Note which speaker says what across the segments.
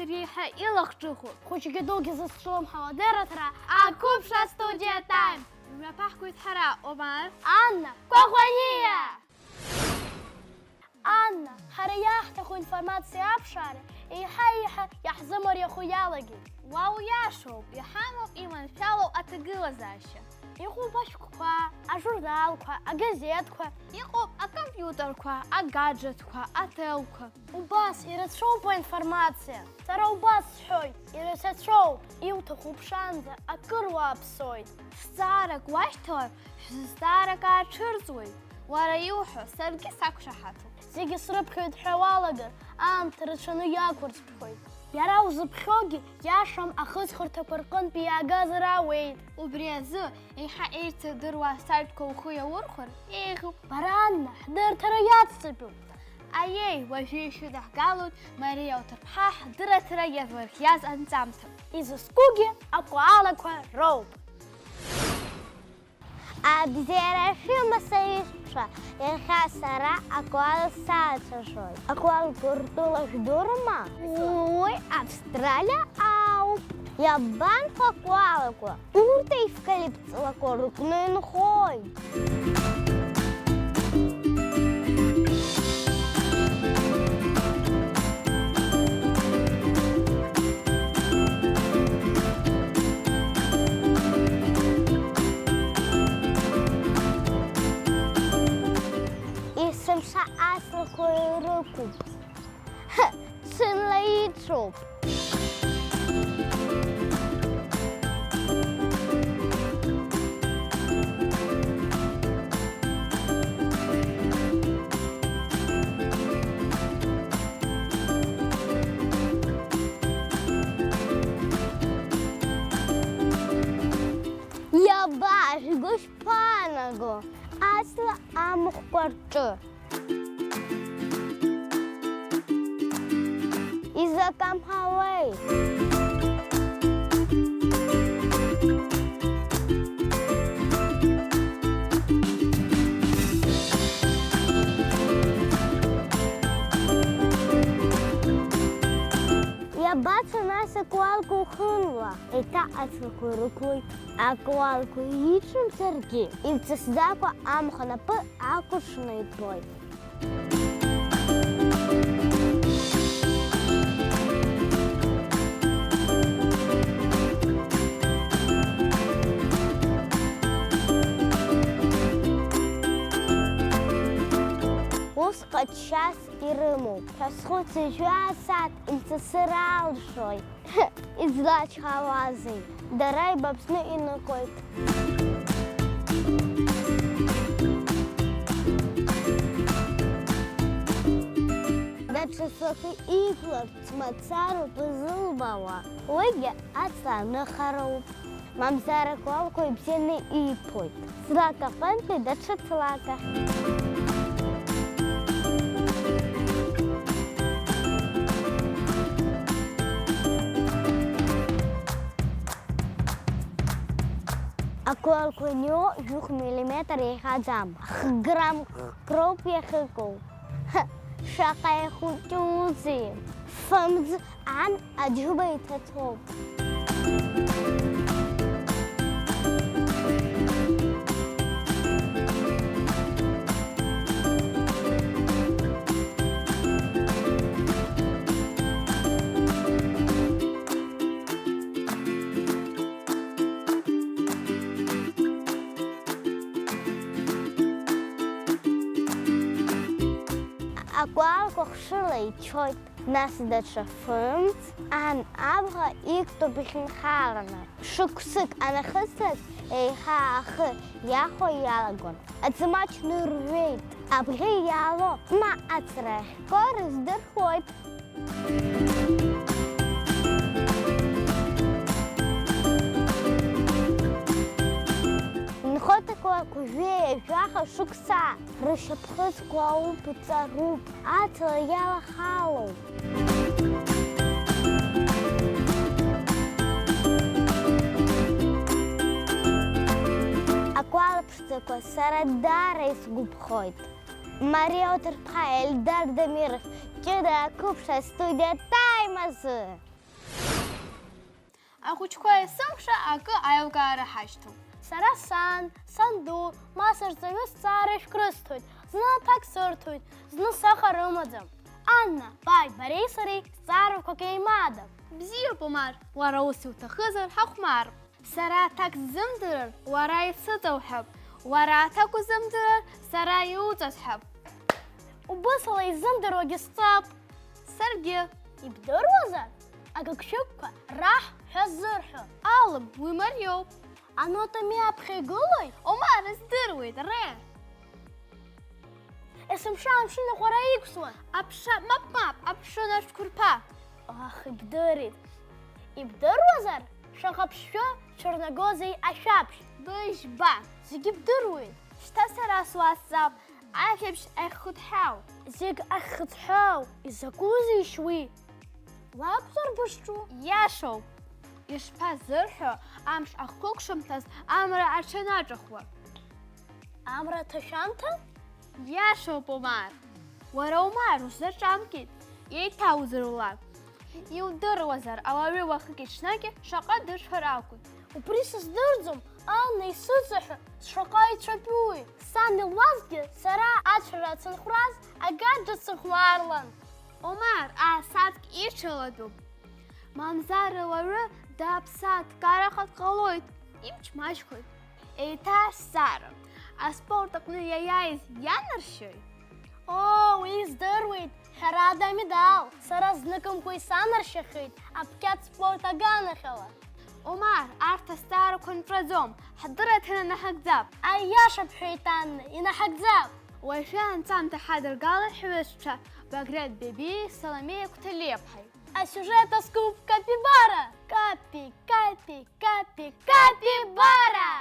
Speaker 1: рейха илахчуху.
Speaker 2: Хочешь долги за столом халадера тра,
Speaker 1: Акупша студия тайм. Мапахкует хара, Омар.
Speaker 2: Анна, кохвания! Анна, харياح تاخو информация обшаре, и хайха яхзамор яхуялаги.
Speaker 1: Вау яшоп, яхамов иман шалов атыгыла заща.
Speaker 2: Иху башква, а журналква, а газетква.
Speaker 1: Ихоп, а компьютерква, а гаджетква, а телква.
Speaker 2: Убас, и ретшоу по информация. Тара убас шой, и ретшоу, и утаху пшанза, а кырва псой.
Speaker 1: Старак ваштор, старак ачырзуй. Вара юхо, сарги сакшахату.
Speaker 2: Зиги срыпхают хавалага, ан тарачану якурс пхой. Ярау запхоги, яшам ахыз хуртапаркон пиягазара вейд.
Speaker 1: Убрезу, иха эйрцы дырва сайтко ухуя урхур, иху.
Speaker 2: Баранна, хдыр тараят цепю.
Speaker 1: Аей, вафиши дахгалут, Мария утарпхах, дыра тыра язварх яз анцамтам.
Speaker 2: Из скуги акуалаква роуп.
Speaker 3: Абзера шима саишша, яха сара акуал сачашой. Акуал куртулаш дурма. Ой, Австралия ауп. Я банк акуалаква. Урта евкалипт лакорук нынхой. Самша аслакой руку. Цинлай троп. Я баш гушпанаго. Асла амух парчу. Isa kam Hawaii. Я бачу нас акуалку хунла. І та ацлаку рукой. Акуалку їчим церки. І це сдаку амха напи акушний твой. Пускать час и рыму. Расход сад инцесырал шой. Излач хавазы. Дарай бабсны и накойт. Дачесоки иглар цмацару пызылбава. Ойге отца нахароп. Мамзара колку и псены и пойт. Слака панты дача слака. Акуалку ньо юх миллиметр ехадзам. Грамм кроп ехыку. Шака ехутюзи. Фамз ан аджуба итатоп. Акуалку хшилай чойт. Нас дача фымц, ан абга икто бихин халана. Шуксык анахысык, эйха ахы, яхо ялагон. Ацымач нырвейт, абги яло, ма ацрэх, корыз дырхойт. Нхота куаку вея, жаха шукса, рышапхыс куау пицаруб, ацла яла халу. Акуалпштыко сарадара изгубхойт. Мария Отерпха, Эльдар Дамиров, Чудо Купша, студия Таймазы.
Speaker 1: Ахәыҷқәа есымша акы аилкаара ҳашьҭоуп.
Speaker 2: Сара санду, ма сырҵаҩы зҵаара шәкрысҭоит, зны аҭак сырҭоит, зны саха рымаӡам. Анна, баи, бареи сареи зҵаарақәак еимаадам.
Speaker 1: Бзиоуп, Омар, уара ус иуҭахызар ҳахәмарп. Сара аҭак сзымдырыр, уара исыҵауҳәап. Уара аҭак узымдырыр, сара иуҵасҳәап.
Speaker 2: Убысала изымдыруагьы сҵап.
Speaker 1: Саргьы.
Speaker 2: Ибдыруазар, агыгшәыгқәа раҳ ҳәа ззырҳәо.
Speaker 1: Алым, уи мариоуп.
Speaker 2: Анотами аԥхьа игылоит?
Speaker 1: Омар, издыруеит, ре.
Speaker 2: Есымша амшын аҟәара иқәсуан.
Speaker 1: Аԥша, мап, аԥшын ацәқәырԥа.
Speaker 2: Ах, ибдырит. Ибдыруазар, шаҟа ԥшшәы Черногозии ашәаԥшь.
Speaker 1: Быжьба.
Speaker 2: Зегьы бдыруеит.
Speaker 1: Шьҭа сара суазҵаап, ажәабжь ахьхәыҭҳәау.
Speaker 2: Зегь ахьхыҭҳәау, изакәызеишь уи? Лакәзар бызҿу?
Speaker 1: Иашоуп. Ишԥазырҳәо, амш ахықәшамҭаз амра аҽанаҿахуа.
Speaker 2: Амра ҭашәамҭа?
Speaker 1: Иашоуп, Омар. Уара, Омар, узаҿамкит. Еиҭаузырула. Иудыруазар, ауаҩы уахыки-ҽнаки шаҟа дыршәар акәын.
Speaker 2: Убри сыздырӡом, Анна исыҵаҳәа шаҟа ицәатәуи. Сан илуазгьы сара ацәара ацынхәраз агаџьа сыхәмарлан.
Speaker 1: Омар, асаҵк иҽаладәуп. Мамзар ауаҩы даԥсааҭкарахар ҟалоит, имч маҷхоит. Еиҭазҵаара, аспорт аҟны иаиааиз ианаршьои?
Speaker 2: Уи издыруеит, ҳәарада амедал. Сара зныкымкәа исанаршьахьеит аԥкьац спорт аганахьала.
Speaker 1: Омар, арҭ азҵаарақәа нҵәаӡом, ҳдырра инаҳагӡап.
Speaker 2: Аиаша бҳәеит, Анна, инаҳагӡап.
Speaker 1: Уажәы анҵамҭа ҳадыргалан ҳҩызцәа Баграт Бебиеи Саломеи Кәҭалиаԥҳаи.
Speaker 2: Асюжет аскуп капибара. Капи, капи, капи, капибара!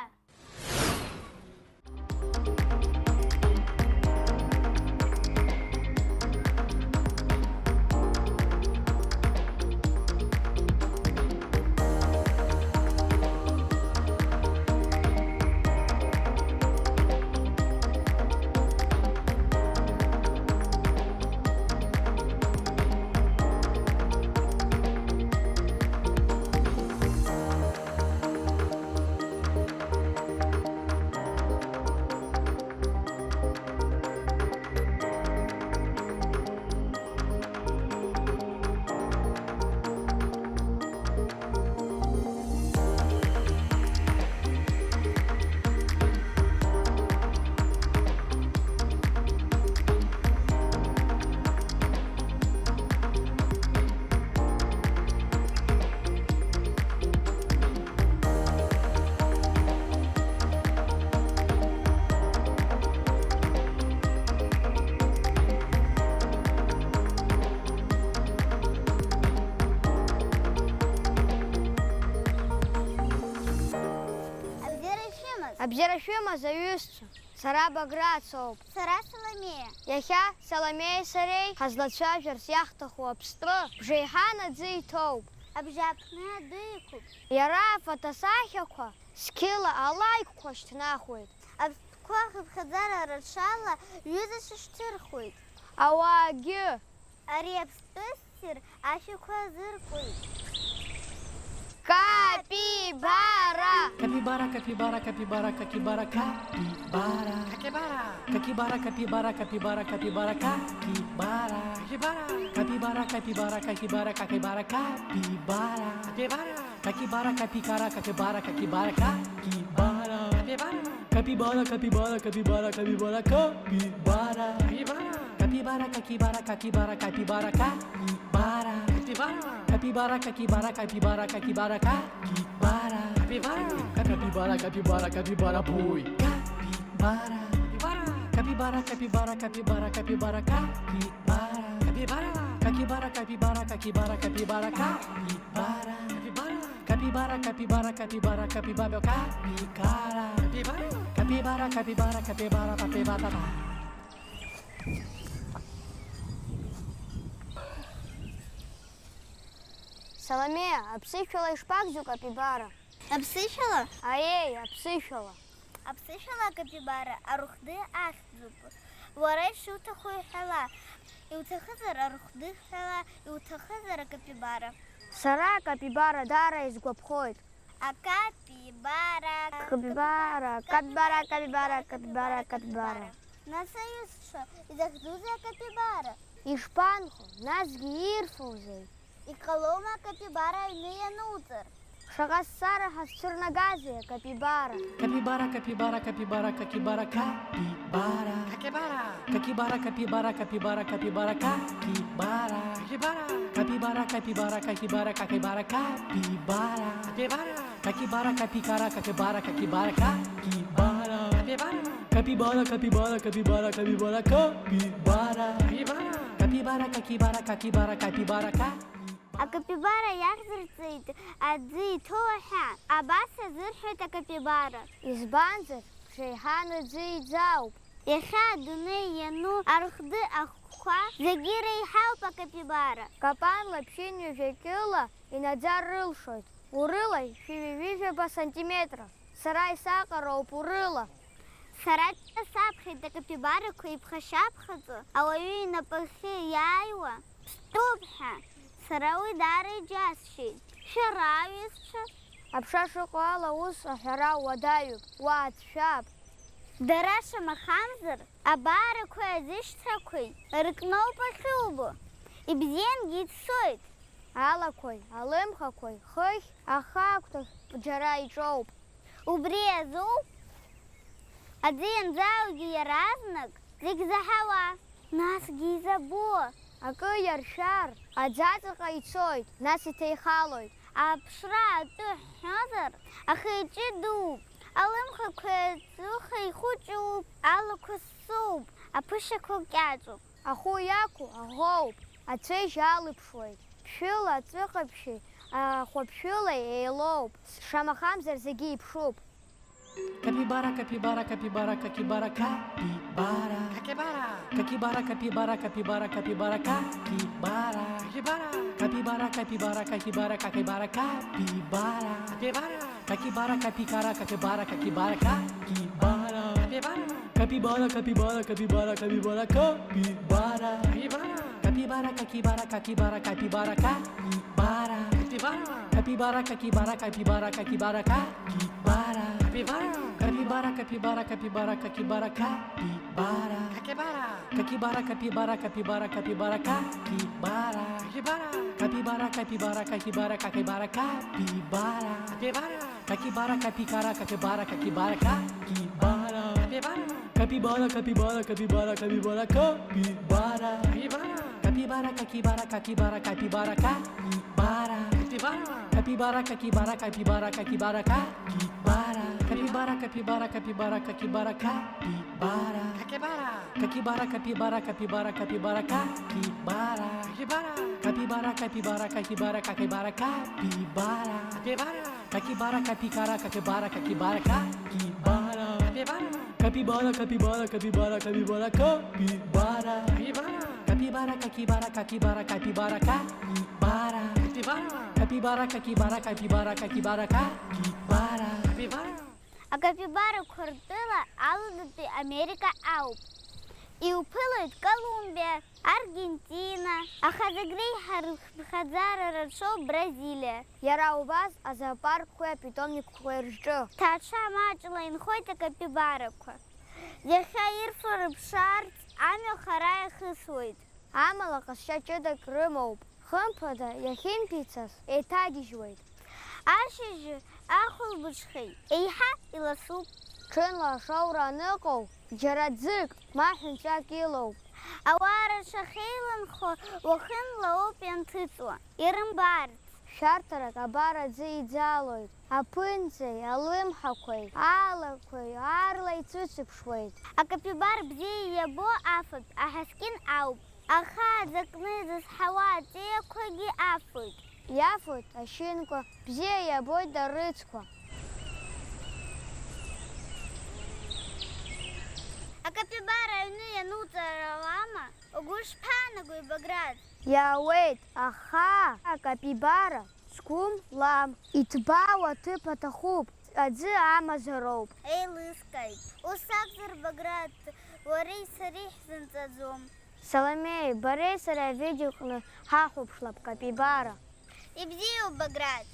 Speaker 3: Абжьарашәымаз аҩызцәа, сара Баграт соуп. Сара Саломеиа. Иахьа Саломеии сареи ҳазлацәажәарц иаҳҭаху аԥстәы бжеиҳан аӡы иҭоуп. Абжьааԥны адәы иқәуп. Иара афотосахьақәа сқьыла алаикқәа шьҭнахуеит. Аԥстәқәа хыԥхьаӡара рацәала ҩызацәа шьҭырхуеит. Ауаагьы ари аԥстәы ссир ашәақәа азыркуеит. Капибара!
Speaker 4: Капибара, капибара, капибара, капибара, капибара. Капибара, капибара, капибара, капибара, капибара. Капибара, капибара, капибара, капибара, капибара. Капибара, капикара, капибара, капибара, капибара. Капибара, капибара, капибара, капибара, капибара. Капибара, капибара, капибара, капибара, капибара. Capibara, capibara, capibara, capibara, capibara. Capibara, capibara, capibara, boy. Capibara. Capibara, capibara, capibara, capibara, capibara. Capibara, capibara, capibara, capibara, capibara. Capibara, capibara, capibara, capibara, capibara. Capibara, capibara, capibara, capibara.
Speaker 3: Саломея, аԥсышәала ишԥакәзу капибара? Аԥсышәала? Аиеи, аԥсышәала. Аԥсышәала акапибара арухды ахьӡуп. Уара ишуҭаху иҳәала. Иуҭахызар арухды ҳәала, иуҭахызар акапибара. Сара капибара даара изгәаԥхоит.
Speaker 2: Акапибара.
Speaker 3: Капибара, капибара, капибара, капибара, капибара.
Speaker 2: Нас аҩызцәа изахьӡузеи акапибара?
Speaker 3: Ишԥанхо, насгьы ирфоузеи?
Speaker 2: Иҟалома акапибара аҩны иануҵыр?
Speaker 3: Шаҟа ссара ҳазцәырнагазеи акапибара?
Speaker 4: Capibara, capibara, capibara, capibara, capibara. Capibara. Capibara, capibara, capibara, capibara, capibara. Capibara. Capibara, capibara, capibara, capibara, capibara. Capibara. Capibara, capibara, capibara, capibara, capibara. Capibara, capibara, capibara, capibara, capibara. Capibara, capibara, capibara, capibara, capibara.
Speaker 2: Акапибара иахьзырҵеит аӡы иҭоу аҳәа. Абас азырҳәоит акапибара.
Speaker 3: Избанзар, шеиҳан аӡы иӡаауп.
Speaker 2: Иахьа адунеи иану архды ахқәа зегьы реиҳауп акапибара.
Speaker 3: Капанла ԥшьынҩажәа инаӡа рылшоит. Урыла шәиҩажәа сантиметров. Сара исаҟароуп урыла.
Speaker 2: Сара саԥхьеит акапибарақәа иԥхашьаԥхаҵо ауаҩы инапахьы иааиуа ԥстәуп ҳәа. Сара уи даара иџьасшьеит. Шәара аҩызцәа?
Speaker 3: Аԥша шыҟоу ала ус аҳәара уадаҩуп, уаацәшәап.
Speaker 2: Дара шамахамзар, абаарақәеи аӡышьҭрақәеи рыкноуп ахьубо. Ибзиангьы ицоит.
Speaker 3: Алақәеи, алымхақәеи, хыхь, ахақәҭахь џьара иҿоуп.
Speaker 2: Убри азоуп? Аӡы ианӡааугьы иаразнак зегь заҳауа. Насгьы изабо.
Speaker 3: Акы иаршәар, аӡаҵаҟа ицоит, нас иҭеихалоит.
Speaker 2: Аԥшра атәы ҳҳәозар, ахы-иҿы дууп, алымхақәа аҵуха ихәыҷуп, алақәа ссоуп, аԥышьақәа кьаҿуп.
Speaker 3: Ахәы иақәу аӷоуп, ацәеижь алыԥшуеит. Ԥшәыла аҵәыҟаԥшьи ахәаԥшәылеи еилоуп, шамахамзар зегьы иԥшуп.
Speaker 4: Capibara, capibara, capibara, capibara, capibara. Capibara. Capibara, capibara, capibara, capibara. Capibara. Capibara, capibara, capibara, capibara. Capibara, capibara, capibara, capibara, capibara. Capibara, capibara, capibara, capibara, capibara. Capibara, capibara, capibara, capibara, capibara. Capibara, capibara, capibara, capibara, capibara. Capibara, capibara, capibara, capibara, capibara. Capibara, capibara, capibara, capibara, capibara. Capibara, capibara, capibara, capibara, capibara. Capibara, capibara, capibara, capibara, capibara. Capibara, capibara, capibara, capibara, capibara. Capibara, capibara, capibara, capibara, capibara. Capibara, capibara, capibara, capibara, capibara. Capibara, capibara, capibara, capibara, capibara. Capibara, capibara, capibara, capibara, capibara. Capibara, capibara, capibara, capibara, capibara. Capibara, capibara, capibara, capibara, capibara. Capibara, capibara, capibara, capibara, capibara. Capibara, capibara, capibara, capibara, capibara. Capibara, capibara, capibara, capibara, capibara.
Speaker 2: Акапибарақәа ртәыла алудатәи Америка ауп. Иуԥылоит Колумбиа, Аргентина, аха зегь реиҳа рхаӡара рацәоуп Бразилиа.
Speaker 3: Иара убас азоопаркқәеи апитомникқәеи рҿы.
Speaker 2: Ҭаацәа маҷла инхоит акапибарақәа. Иахьа ирфо рыԥшаарц амҩа хара иахысуеит.
Speaker 3: Амала ҟазшьа ҷыдак рымоуп. Хымԥада иахьимԥицаз еиҭагьежьуеит.
Speaker 2: Ашьыжьы ахәылбыҽхеи еиҳа иласуп.
Speaker 3: Ҽынла ашоура аныҟоу, џьара ӡык, ма ҳәынҵәак илоуп.
Speaker 2: Ауаа рацәахьеиланхо уахынла ауп ианҭыҵуа, ирымбарц.
Speaker 3: Шәарҭарак абар аӡы иӡалоит. Аԥынҵеи, алымҳақәеи, алақәеи аарла ицәыцыԥшуеит.
Speaker 2: Акапибар бзиа иабо афатә аҳаскьын ауп. Аха аӡакны изызҳауа аҵиақәагьы афоит.
Speaker 3: Иафоит ашьынқәа, бзиа иабоит арыцқәа.
Speaker 2: Акапибара аҩны иануҵар ауама? Угәы шԥаанагои, Баграт?
Speaker 3: Иаауеит, аха акапибара цгәым лам, иҭбаау аҭыԥ аҭахуп, аӡы амазароуп.
Speaker 2: Еилыскааит. Ус акәзар, Баграт, уареи сареи ҳзынҵаӡом.
Speaker 3: Саломеи, бареи сареи авидеоҟны ҳахәаԥшлап капибара. Ибзиу Баграт.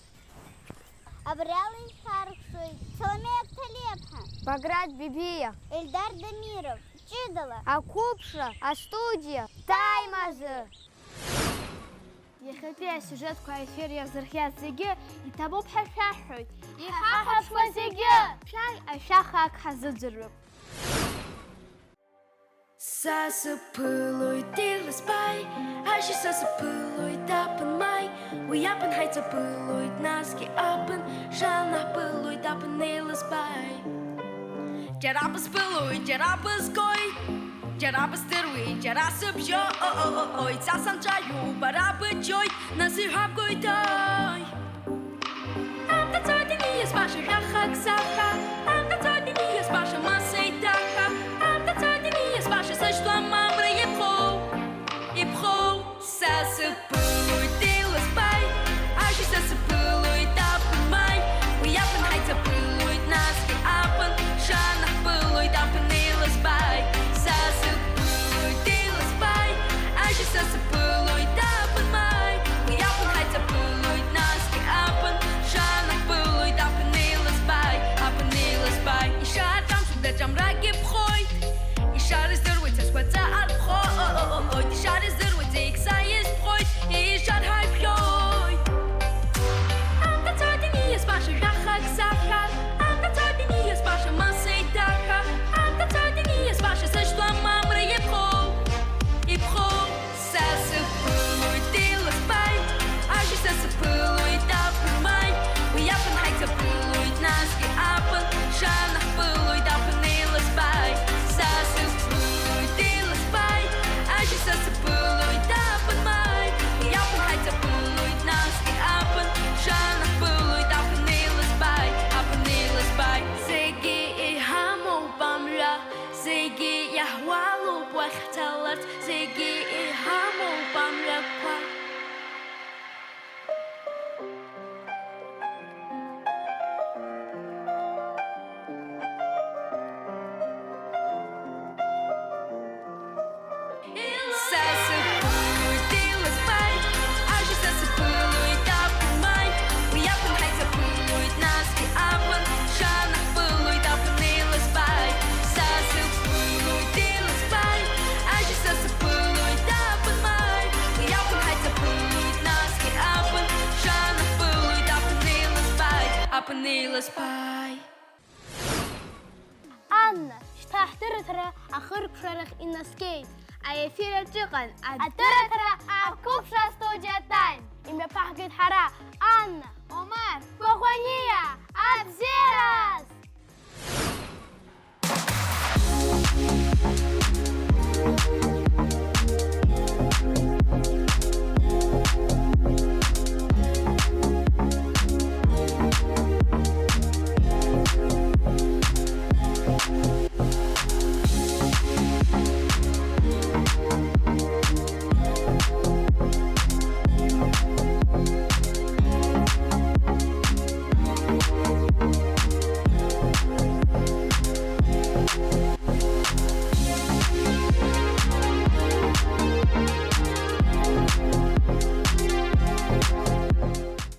Speaker 3: Абрелин Харксуй. Соломея Талепха.
Speaker 2: Баграт Бибия.
Speaker 3: Эльдар Дамиров. Чидала.
Speaker 2: Акупша. Астудия. Таймазы.
Speaker 1: Иахьатәи асиужетқәа аефир иазырхиаз зегьы иҭабуп ҳәа шәаҳҳәоит.
Speaker 2: Иҳаҳәаԥшуа зегьы.
Speaker 1: Шәааи ашәаха ак ҳазыӡырҩып.
Speaker 5: Сасыԥылоит илызбай, ашьи сасыԥылоит апынмай, уи апын ҳаиҵаԥылоит, насгьы апын шанаҳԥылоит апын илызбай. Џьара бысԥылоит, џьара бызгоит, џьара быздыруеит, џьара сыбжьоит, са санҿаҩу, бара быџьоит, нас ирҳабгоит ой. Амтаӡоит иниас баша шәахак саха, амтаӡоит иниас баша масеиҭаха, амтаӡоит иниас баша сышьҭуам амра иԥхоу, сасыԥылоит илызбай, ашьи сасыԥылоит апынмай, уи апын ҳаиҵаԥылоит, насгьы апын шанаҳԥылоит апын илызбай. Сасыԥылоит илызбай, ашьи сасыԥылоит апынмай, уи апын ҳаиҵаԥылоит, насгьы апын шанаҳԥылоит апын илызбай, апын илызбай. Ишаартамшуп даҿамрак иԥхоит, ишар издыруеит са сгәаҵа арԥхоит, ишар издыруеит зегь са исԥхоит, ишар ҳаиԥхьоит. Амтаӡоит иниас баша шәахак саха, амтаӡоит иниас баша масеиҭаха, амтаӡоит иниас баша сышьҭуам амра иԥхоу, сасыԥылоит илызбай, ашьи сасыԥылоит апынмай, уи апын ҳаиҵаԥылоит, насгьы апын шанаҳԥылоит апын илызбай. Сасыԥылоит илызбай, ашьи сасыԥылоит апынмай, уи апын ҳаиҵаԥылоит, насгьы апын шанаҳԥылоит апын илызбай, апын илызбай. Зегьы иҳамоуп амра, зегьы иаҳуалуп уахьцаларц, зегьы иҳамоуп амрақәа. Сасыԥылоит илызбай, ашьи сасыԥылоит апынмай, уи апын ҳаиҵаԥылоит, насгьы апын шанаҳԥылоит апын илызбай. Сасыԥылоит илызбай, ашьи сасыԥылоит апынмай, уи апын ҳаиҵаԥылоит, насгьы апын шанаҳԥылоит апын илызбай, апын илызбай.
Speaker 2: Анна, шьҭа ҳдырыҭара ахыркәшарахь инаскьеит.
Speaker 1: Аефир аҿы иҟан
Speaker 2: Адырыҭара ақәыԥшра студиа тайм. Имҩаԥаҳгеит ҳара Анна,